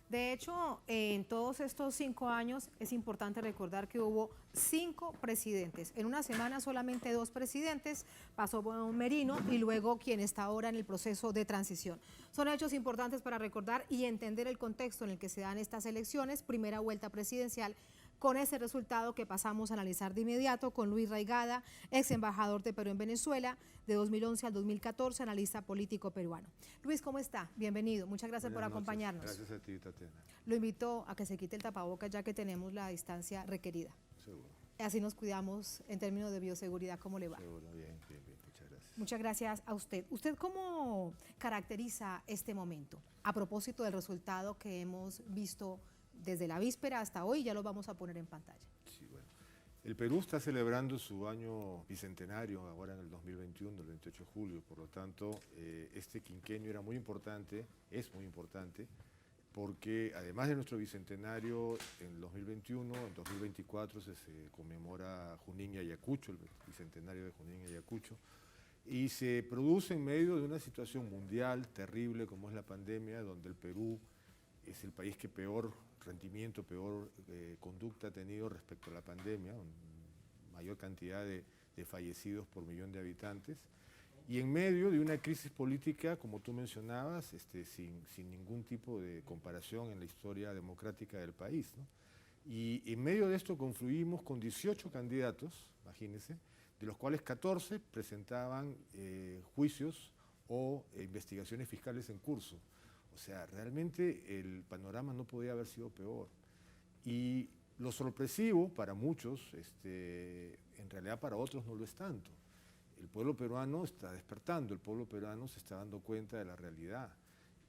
De hecho, en todos estos 5 años es importante recordar que hubo 5 presidentes. En una semana solamente 2 presidentes, pasó Merino y luego quien está ahora en el proceso de transición. Son hechos importantes para recordar y entender el contexto en el que se dan estas elecciones, primera vuelta presidencial, con ese resultado que pasamos a analizar de inmediato con Luis Raigada, ex embajador de Perú en Venezuela, de 2011 al 2014, analista político peruano. Luis, ¿cómo está? Bienvenido. Muchas gracias por acompañarnos. Gracias a ti, Tatiana. Lo invito a que se quite el tapabocas ya que tenemos la distancia requerida. Seguro. Así nos cuidamos en términos de bioseguridad. ¿Cómo le va? Seguro, bien, bien, bien. Muchas gracias. Muchas gracias a usted. ¿Usted cómo caracteriza este momento? A propósito del resultado que hemos visto desde la víspera hasta hoy, ya lo vamos a poner en pantalla. Sí, bueno. El Perú está celebrando su año bicentenario ahora en el 2021, el 28 de julio. Por lo tanto, este quinquenio era muy importante, es muy importante, porque además de nuestro bicentenario en el 2021, en 2024 se conmemora Junín y Ayacucho, el bicentenario de Junín y Ayacucho, y se produce en medio de una situación mundial terrible como es la pandemia, donde el Perú es el país que peor rendimiento, peor conducta ha tenido respecto a la pandemia, mayor cantidad de fallecidos por millón de habitantes, y en medio de una crisis política, como tú mencionabas, sin ningún tipo de comparación en la historia democrática del país, ¿no? Y en medio de esto confluimos con 18 candidatos, imagínense, de los cuales 14 presentaban juicios o investigaciones fiscales en curso. O sea, realmente el panorama no podía haber sido peor. Y lo sorpresivo para muchos, en realidad para otros no lo es tanto. El pueblo peruano está despertando, el pueblo peruano se está dando cuenta de la realidad.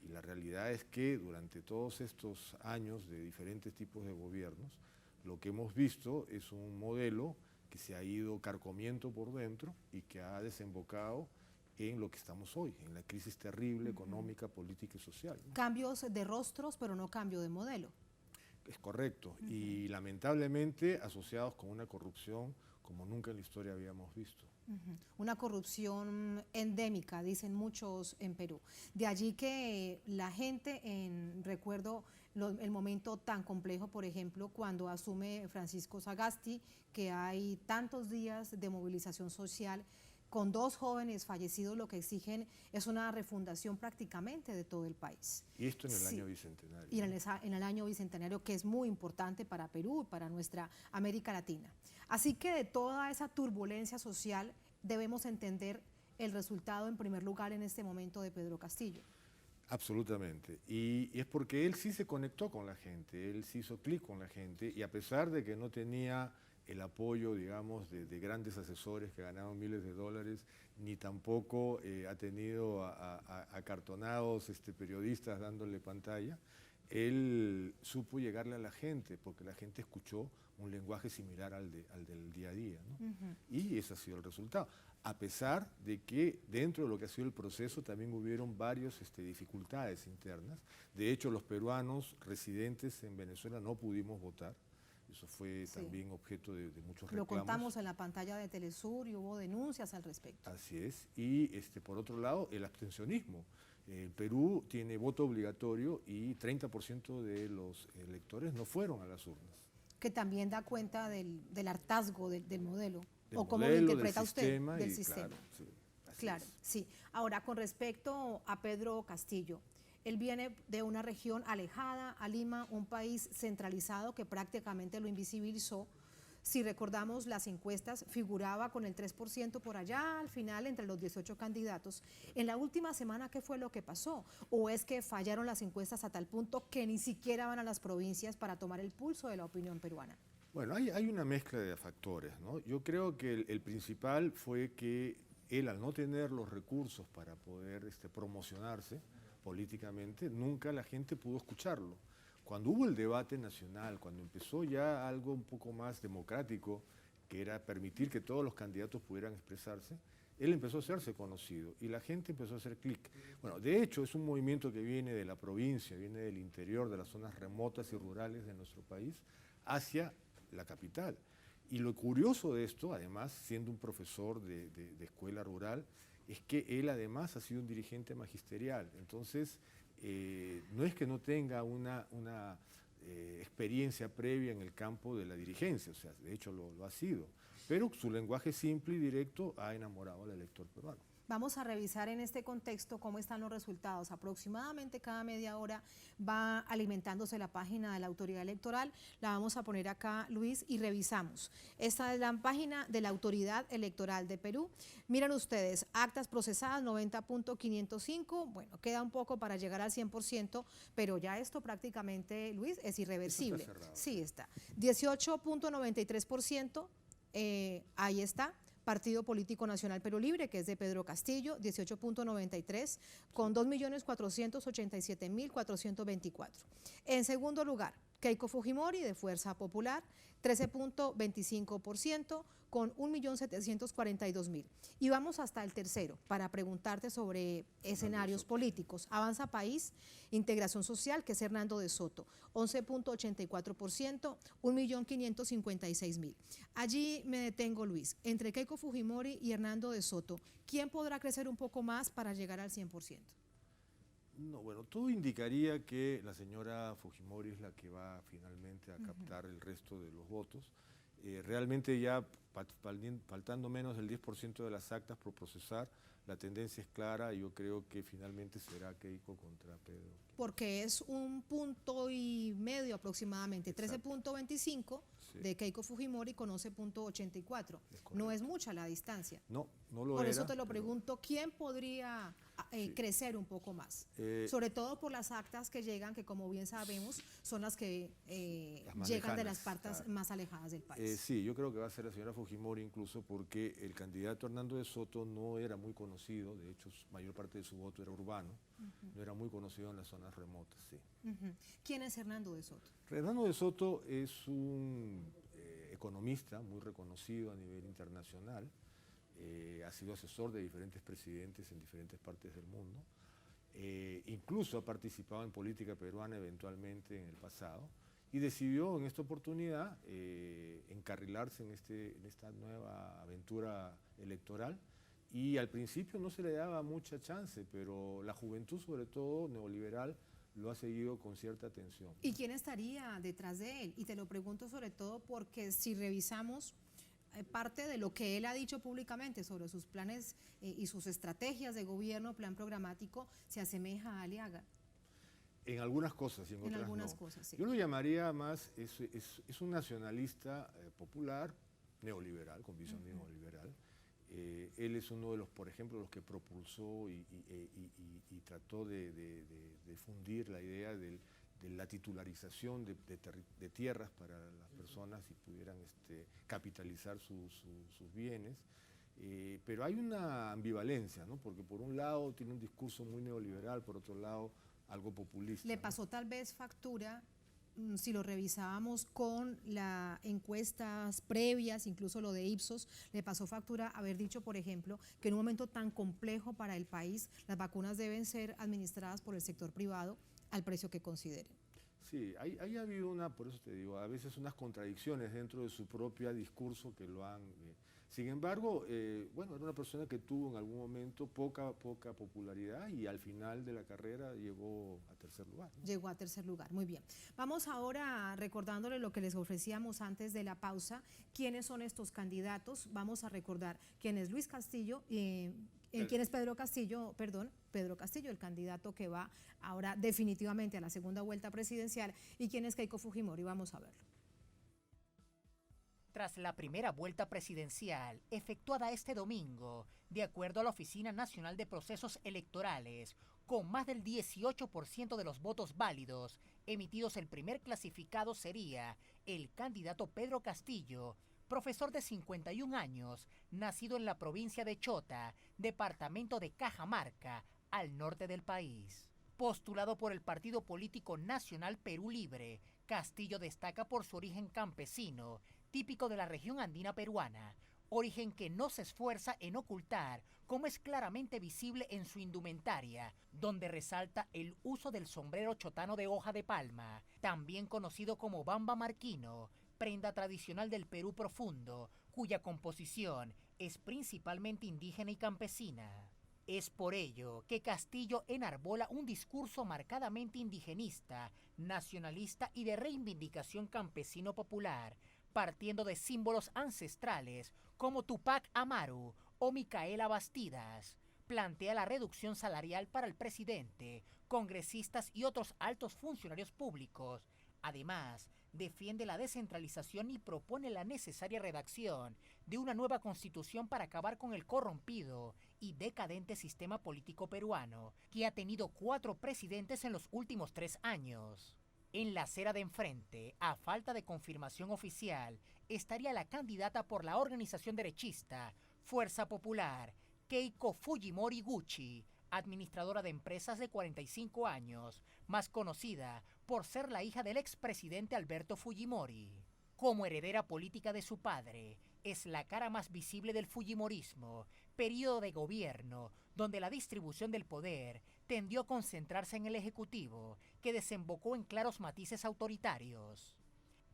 Y la realidad es que durante todos estos años de diferentes tipos de gobiernos, lo que hemos visto es un modelo que se ha ido carcomiendo por dentro y que ha desembocado en lo que estamos hoy, en la crisis terrible económica, política y social, ¿no? Cambios de rostros, pero no cambio de modelo. Es correcto, y lamentablemente asociados con una corrupción como nunca en la historia habíamos visto. Una corrupción endémica, dicen muchos en Perú. De allí que la gente, recuerdo el momento tan complejo, por ejemplo, cuando asume Francisco Sagasti, que hay tantos días de movilización social, con 2 jóvenes fallecidos, lo que exigen es una refundación prácticamente de todo el país. Y esto en el Sí. año bicentenario. Y en el año bicentenario, que es muy importante para Perú y para nuestra América Latina. Así que de toda esa turbulencia social debemos entender el resultado en primer lugar en este momento de Pedro Castillo. Absolutamente, y es porque él sí se conectó con la gente, él sí hizo clic con la gente, y a pesar de que no tenía el apoyo, digamos, de grandes asesores que ganaban miles de dólares, ni tampoco ha tenido acartonados periodistas dándole pantalla, él supo llegarle a la gente, porque la gente escuchó un lenguaje similar al del día a día, ¿no? Y ese ha sido el resultado. A pesar de que dentro de lo que ha sido el proceso también hubieron varias dificultades internas. De hecho, los peruanos residentes en Venezuela no pudimos votar. Eso fue también objeto de muchos reclamos. Lo contamos en la pantalla de Telesur y hubo denuncias al respecto. Así es. Y por otro lado, el abstencionismo. El Perú tiene voto obligatorio y 30% de los electores no fueron a las urnas. Que también da cuenta del hartazgo del modelo. Del ¿O cómo lo modelo, interpreta del usted? sistema, Del y sistema. Claro, sí, así Claro, es. sí. Ahora, con respecto a Pedro Castillo, él viene de una región alejada a Lima, un país centralizado que prácticamente lo invisibilizó. Si recordamos las encuestas, figuraba con el 3% por allá, al final entre los 18 candidatos. En la última semana, ¿qué fue lo que pasó? ¿O es que fallaron las encuestas a tal punto que ni siquiera van a las provincias para tomar el pulso de la opinión peruana? Bueno, hay una mezcla de factores, ¿no? Yo creo que el principal fue que él, al no tener los recursos para poder promocionarse políticamente, nunca la gente pudo escucharlo. Cuando hubo el debate nacional, cuando empezó ya algo un poco más democrático, que era permitir que todos los candidatos pudieran expresarse, él empezó a hacerse conocido y la gente empezó a hacer clic. Bueno, de hecho es un movimiento que viene de la provincia, viene del interior, de las zonas remotas y rurales de nuestro país, hacia la capital. Y lo curioso de esto, además, siendo un profesor de escuela rural, es que él además ha sido un dirigente magisterial. Entonces, no es que no tenga una experiencia previa en el campo de la dirigencia, o sea, de hecho lo ha sido, pero su lenguaje simple y directo ha enamorado al elector peruano. Vamos a revisar en este contexto cómo están los resultados. Aproximadamente cada media hora va alimentándose la página de la autoridad electoral. La vamos a poner acá, Luis, y revisamos. Esta es la página de la autoridad electoral de Perú. Miren ustedes, actas procesadas 90.505. Bueno, queda un poco para llegar al 100%, pero ya esto prácticamente, Luis, es irreversible. Está cerrado. Sí, está. 18.93%, ahí está. Partido Político Nacional Perú Libre, que es de Pedro Castillo, 18.93, con 2.487.424. En segundo lugar, Keiko Fujimori, de Fuerza Popular, 13.25%, con 1.742.000. Y vamos hasta el tercero, para preguntarte sobre escenarios políticos. Avanza País, Integración Social, que es Hernando de Soto, 11.84%, 1.556.000. Allí me detengo, Luis. Entre Keiko Fujimori y Hernando de Soto, ¿quién podrá crecer un poco más para llegar al 100%? No, bueno, todo indicaría que la señora Fujimori es la que va finalmente a captar el resto de los votos. Realmente ya faltando menos del 10% de las actas por procesar, la tendencia es clara y yo creo que finalmente será Keiko contra Pedro. Porque es 1,5 puntos aproximadamente, 13.25 Sí. de Keiko Fujimori con 11.84. No es mucha la distancia. No, no lo Por era. eso te lo pero pregunto, ¿quién podría Sí. crecer un poco más? Sobre todo por las actas que llegan, que como bien sabemos, son las que Las más llegan de lejanas, las partes claro. más alejadas del país. Sí, yo creo que va a ser la señora Fujimori incluso porque el candidato Hernando de Soto no era muy conocido, de hecho mayor parte de su voto era urbano, no era muy conocido en las zonas remotas, sí. ¿Quién es Hernando de Soto? Hernando de Soto es un economista muy reconocido a nivel internacional, ha sido asesor de diferentes presidentes en diferentes partes del mundo, incluso ha participado en política peruana eventualmente en el pasado y decidió en esta oportunidad encarrilarse en esta nueva aventura electoral y al principio no se le daba mucha chance, pero la juventud sobre todo neoliberal lo ha seguido con cierta atención. ¿Y quién estaría detrás de él? Y te lo pregunto sobre todo porque si revisamos parte de lo que él ha dicho públicamente sobre sus planes y sus estrategias de gobierno, plan programático, se asemeja a Aliaga. En algunas cosas y en otras algunas no. cosas, sí. Yo lo llamaría más, es un nacionalista popular, neoliberal, con visión neoliberal. Él es uno de los, por ejemplo, los que propulsó y trató de difundir la idea de la titularización de tierras para las personas y pudieran capitalizar sus bienes. Pero hay una ambivalencia, ¿no? Porque por un lado tiene un discurso muy neoliberal, por otro lado algo populista. Le pasó tal vez factura, si lo revisábamos con las encuestas previas, incluso lo de Ipsos, le pasó factura haber dicho, por ejemplo, que en un momento tan complejo para el país, las vacunas deben ser administradas por el sector privado al precio que consideren. Sí, ahí ha habido por eso te digo, a veces unas contradicciones dentro de su propio discurso que lo han... sin embargo, bueno, era una persona que tuvo en algún momento poca popularidad y al final de la carrera llegó a tercer lugar, ¿no? Llegó a tercer lugar, muy bien. Vamos ahora recordándole lo que les ofrecíamos antes de la pausa. ¿Quiénes son estos candidatos? Vamos a recordar quién es Luis Castillo, quién es Pedro Castillo, el candidato que va ahora definitivamente a la segunda vuelta presidencial, y quién es Keiko Fujimori. Vamos a verlo. Tras la primera vuelta presidencial, efectuada este domingo, de acuerdo a la Oficina Nacional de Procesos Electorales, con más del 18% de los votos válidos emitidos, el primer clasificado sería el candidato Pedro Castillo, profesor de 51 años, nacido en la provincia de Chota, departamento de Cajamarca, al norte del país. Postulado por el Partido Político Nacional Perú Libre, Castillo destaca por su origen campesino, típico de la región andina peruana, origen que no se esfuerza en ocultar, como es claramente visible en su indumentaria, donde resalta el uso del sombrero chotano de hoja de palma, también conocido como bamba marquino, prenda tradicional del Perú profundo, cuya composición es principalmente indígena y campesina. Es por ello que Castillo enarbola un discurso marcadamente indigenista, nacionalista y de reivindicación campesino popular, partiendo de símbolos ancestrales como Tupac Amaru o Micaela Bastidas. Plantea la reducción salarial para el presidente, congresistas y otros altos funcionarios públicos. Además, defiende la descentralización y propone la necesaria redacción de una nueva constitución para acabar con el corrompido y decadente sistema político peruano, que ha tenido 4 presidentes en los últimos 3 años. En la acera de enfrente, a falta de confirmación oficial, estaría la candidata por la organización derechista Fuerza Popular, Keiko Fujimori Gucci, administradora de empresas de 45 años, más conocida por ser la hija del expresidente Alberto Fujimori. Como heredera política de su padre, es la cara más visible del Fujimorismo, periodo de gobierno donde la distribución del poder tendió a concentrarse en el Ejecutivo, que desembocó en claros matices autoritarios.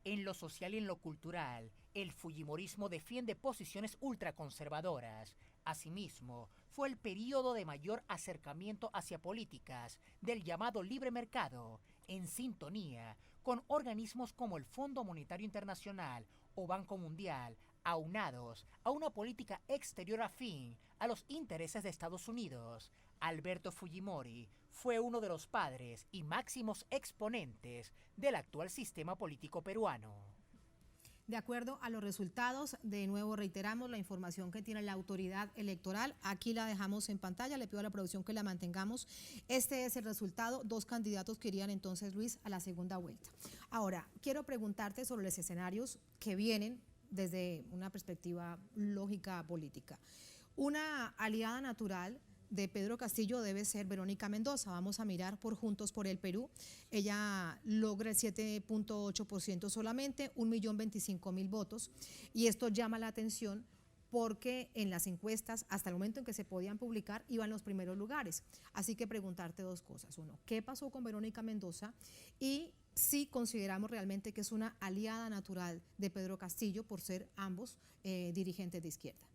En lo social y en lo cultural, el Fujimorismo defiende posiciones ultraconservadoras. Asimismo, fue el período de mayor acercamiento hacia políticas del llamado libre mercado, en sintonía con organismos como el Fondo Monetario Internacional o Banco Mundial, aunados a una política exterior afín a los intereses de Estados Unidos. Alberto Fujimori fue uno de los padres y máximos exponentes del actual sistema político peruano. De acuerdo a los resultados, de nuevo reiteramos la información que tiene la autoridad electoral. Aquí la dejamos en pantalla, le pido a la producción que la mantengamos. Este es el resultado, 2 candidatos que irían entonces, Luis, a la segunda vuelta. Ahora, quiero preguntarte sobre los escenarios que vienen desde una perspectiva lógica política. Una aliada natural de Pedro Castillo debe ser Verónica Mendoza. Vamos a mirar por Juntos por el Perú. Ella logra el 7.8% solamente, 1.025.000 votos. Y esto llama la atención porque en las encuestas, hasta el momento en que se podían publicar, iban los primeros lugares. Así que preguntarte 2 cosas. 1, ¿qué pasó con Verónica Mendoza? Y si consideramos realmente que es una aliada natural de Pedro Castillo por ser ambos dirigentes de izquierda.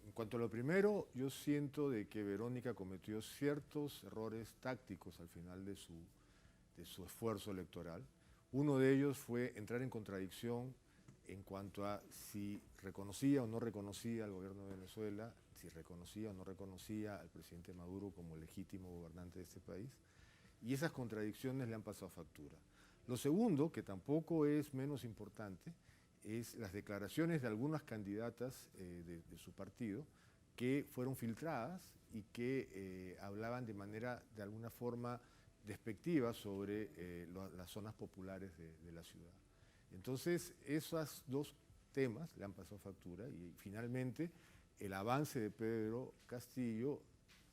En cuanto a lo primero, yo siento de que Verónica cometió ciertos errores tácticos al final de su esfuerzo electoral. Uno de ellos fue entrar en contradicción en cuanto a si reconocía o no reconocía al gobierno de Venezuela, si reconocía o no reconocía al presidente Maduro como legítimo gobernante de este país, y esas contradicciones le han pasado factura. Lo segundo, que tampoco es menos importante, es las declaraciones de algunas candidatas de su partido que fueron filtradas y que hablaban de manera, de alguna forma, despectiva sobre las zonas populares de la ciudad. Entonces, esos 2 temas le han pasado factura y finalmente el avance de Pedro Castillo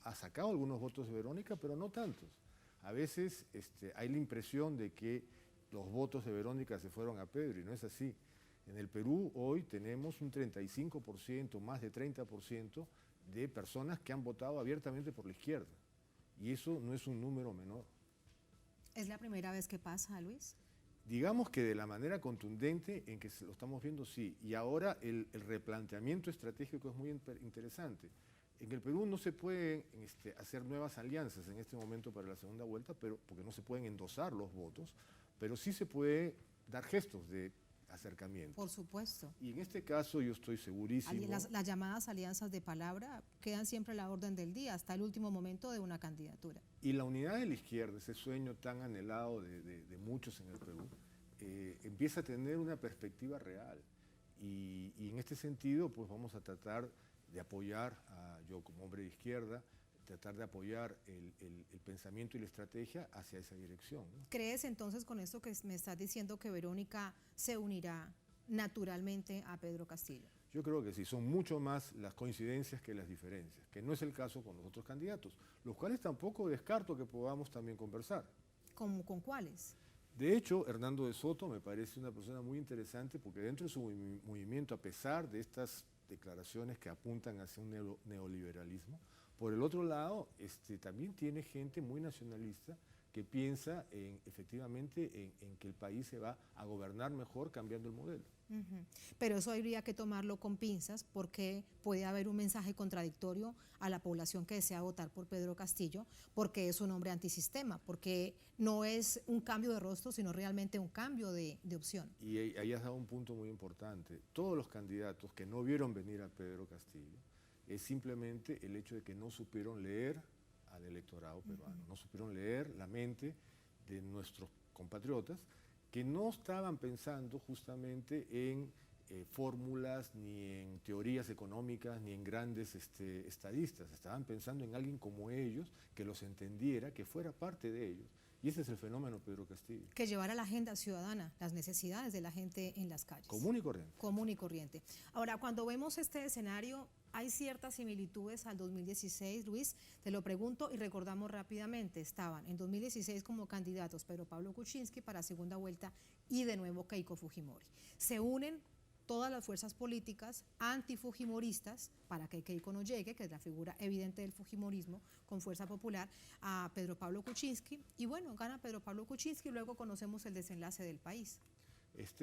ha sacado algunos votos de Verónica, pero no tantos. A veces hay la impresión de que los votos de Verónica se fueron a Pedro y no es así. En el Perú hoy tenemos un 35%, más de 30% de personas que han votado abiertamente por la izquierda. Y eso no es un número menor. ¿Es la primera vez que pasa, Luis? Digamos que de la manera contundente en que lo estamos viendo, sí. Y ahora el replanteamiento estratégico es muy interesante. En el Perú no se pueden hacer nuevas alianzas en este momento para la segunda vuelta, porque no se pueden endosar los votos, pero sí se puede dar gestos de acercamiento. Por supuesto. Y en este caso yo estoy segurísimo. Las llamadas alianzas de palabra quedan siempre a la orden del día, hasta el último momento de una candidatura. Y la unidad de la izquierda, ese sueño tan anhelado de muchos en el Perú, empieza a tener una perspectiva real. Y en este sentido, pues vamos a tratar de apoyar, yo como hombre de izquierda, tratar de apoyar el pensamiento y la estrategia hacia esa dirección, ¿no? ¿Crees entonces con esto que me estás diciendo que Verónica se unirá naturalmente a Pedro Castillo? Yo creo que sí, son mucho más las coincidencias que las diferencias, que no es el caso con los otros candidatos, los cuales tampoco descarto que podamos también conversar. ¿Con cuáles? De hecho, Hernando de Soto me parece una persona muy interesante porque dentro de su movimiento, a pesar de estas declaraciones que apuntan hacia un neoliberalismo, por el otro lado, también tiene gente muy nacionalista que piensa efectivamente en que el país se va a gobernar mejor cambiando el modelo. Pero eso habría que tomarlo con pinzas porque puede haber un mensaje contradictorio a la población que desea votar por Pedro Castillo, porque es un hombre antisistema, porque no es un cambio de rostro, sino realmente un cambio de opción. Y ahí has dado un punto muy importante. Todos los candidatos que no vieron venir a Pedro Castillo es simplemente el hecho de que no supieron leer al electorado peruano, no supieron leer la mente de nuestros compatriotas, que no estaban pensando justamente en fórmulas, ni en teorías económicas, ni en grandes estadistas. Estaban pensando en alguien como ellos, que los entendiera, que fuera parte de ellos. Y ese es el fenómeno Pedro Castillo. Que llevara la agenda ciudadana, las necesidades de la gente en las calles. Común y corriente. Común y corriente. Ahora, cuando vemos este escenario, hay ciertas similitudes al 2016, Luis, te lo pregunto y recordamos rápidamente, estaban en 2016 como candidatos Pedro Pablo Kuczynski para segunda vuelta y de nuevo Keiko Fujimori. Se unen todas las fuerzas políticas antifujimoristas para que Keiko no llegue, que es la figura evidente del fujimorismo con fuerza popular, a Pedro Pablo Kuczynski, y bueno, gana Pedro Pablo Kuczynski y luego conocemos el desenlace del país.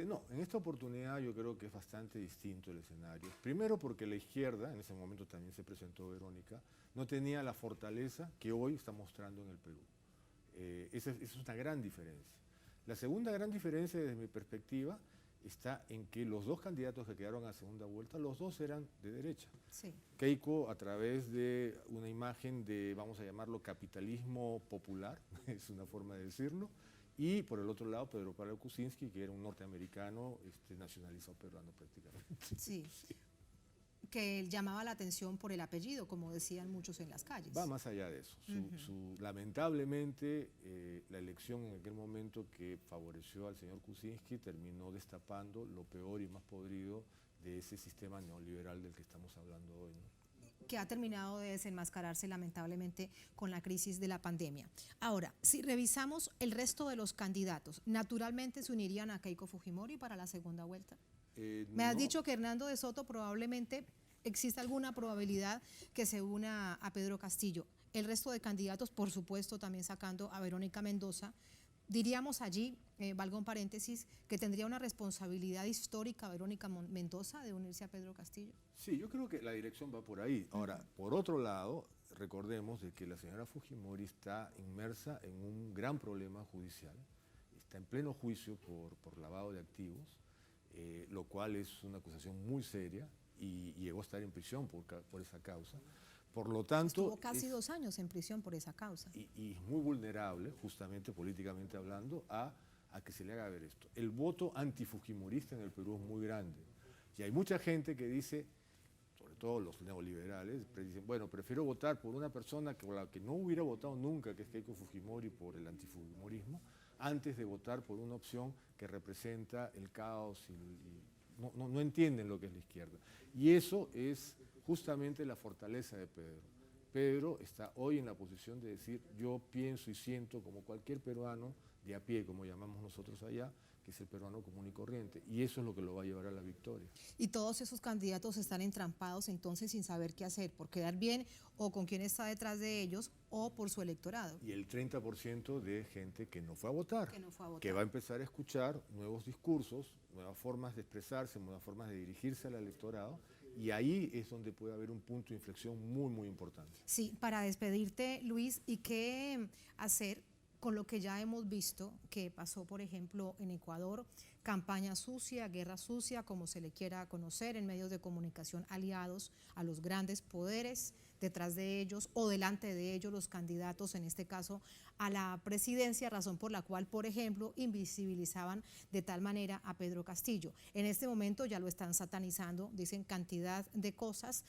No, en esta oportunidad yo creo que es bastante distinto el escenario. Primero porque la izquierda, en ese momento también se presentó Verónica, no tenía la fortaleza que hoy está mostrando en el Perú. Esa es una gran diferencia. La segunda gran diferencia desde mi perspectiva está en que los dos candidatos que quedaron a segunda vuelta, los dos eran de derecha. Sí. Keiko a través de una imagen de, vamos a llamarlo, capitalismo popular, es una forma de decirlo, y por el otro lado Pedro Pablo Kuczynski, que era un norteamericano nacionalizado peruano prácticamente. Sí. Que él llamaba la atención por el apellido, como decían muchos en las calles. Va más allá de eso. Lamentablemente, la elección en aquel momento que favoreció al señor Kuczynski terminó destapando lo peor y más podrido de ese sistema neoliberal del que estamos hablando hoy, ¿no? Que ha terminado de desenmascararse lamentablemente con la crisis de la pandemia. Ahora, si revisamos el resto de los candidatos, ¿naturalmente se unirían a Keiko Fujimori para la segunda vuelta? Me has dicho que Hernando de Soto probablemente existe alguna probabilidad que se una a Pedro Castillo. El resto de candidatos, por supuesto, también sacando a Verónica Mendoza. Diríamos allí, valga un paréntesis, que tendría una responsabilidad histórica Verónica Mendoza de unirse a Pedro Castillo. Sí, yo creo que la dirección va por ahí. Ahora, por otro lado, recordemos de que la señora Fujimori está inmersa en un gran problema judicial, está en pleno juicio por lavado de activos, lo cual es una acusación muy seria y llegó a estar en prisión por esa causa. Por lo tanto, estuvo casi 2 años en prisión por esa causa. Y es muy vulnerable, justamente políticamente hablando, a que se le haga ver esto. El voto antifujimorista en el Perú es muy grande. Y hay mucha gente que dice, sobre todo los neoliberales, dicen, bueno, prefiero votar por una persona por la que no hubiera votado nunca, que es Keiko Fujimori, por el antifujimorismo, antes de votar por una opción que representa el caos no entienden lo que es la izquierda. Y eso es justamente la fortaleza de Pedro. Pedro está hoy en la posición de decir, yo pienso y siento como cualquier peruano de a pie, como llamamos nosotros allá, que es el peruano común y corriente, y eso es lo que lo va a llevar a la victoria. Y todos esos candidatos están entrampados entonces sin saber qué hacer, por quedar bien o con quién está detrás de ellos o por su electorado. Y el 30% de gente que no fue a votar, que va a a empezar a escuchar nuevos discursos, nuevas formas de expresarse, nuevas formas de dirigirse al electorado, y ahí es donde puede haber un punto de inflexión muy, muy importante. Sí, para despedirte, Luis, ¿y qué hacer con lo que ya hemos visto que pasó, por ejemplo, en Ecuador? Campaña sucia, guerra sucia, como se le quiera conocer, en medios de comunicación aliados a los grandes poderes, detrás de ellos o delante de ellos los candidatos, en este caso a la presidencia, razón por la cual, por ejemplo, invisibilizaban de tal manera a Pedro Castillo. En este momento ya lo están satanizando, dicen cantidad de cosas,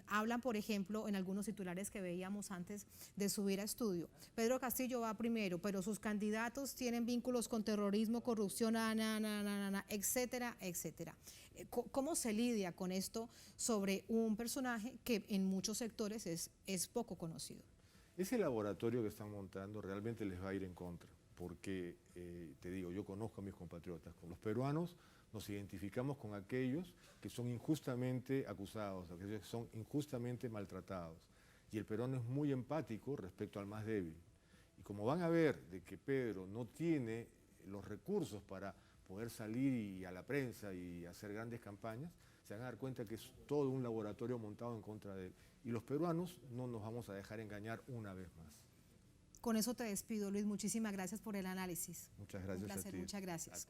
hablan, por ejemplo, en algunos titulares que veíamos antes de subir a estudio. Pedro Castillo va primero, pero sus candidatos tienen vínculos con terrorismo, corrupción, etcétera, etcétera. ¿Cómo se lidia con esto sobre un personaje que en muchos sectores es poco conocido? Ese laboratorio que están montando realmente les va a ir en contra, porque, te digo, yo conozco a mis compatriotas, con los peruanos nos identificamos con aquellos que son injustamente acusados, aquellos que son injustamente maltratados, y el peruano es muy empático respecto al más débil. como van a ver de que Pedro no tiene los recursos para poder salir y a la prensa y hacer grandes campañas, se van a dar cuenta que es todo un laboratorio montado en contra de él. Y los peruanos no nos vamos a dejar engañar una vez más. Con eso te despido, Luis. Muchísimas gracias por el análisis. Muchas gracias Un placer, a ti. muchas gracias. A ti.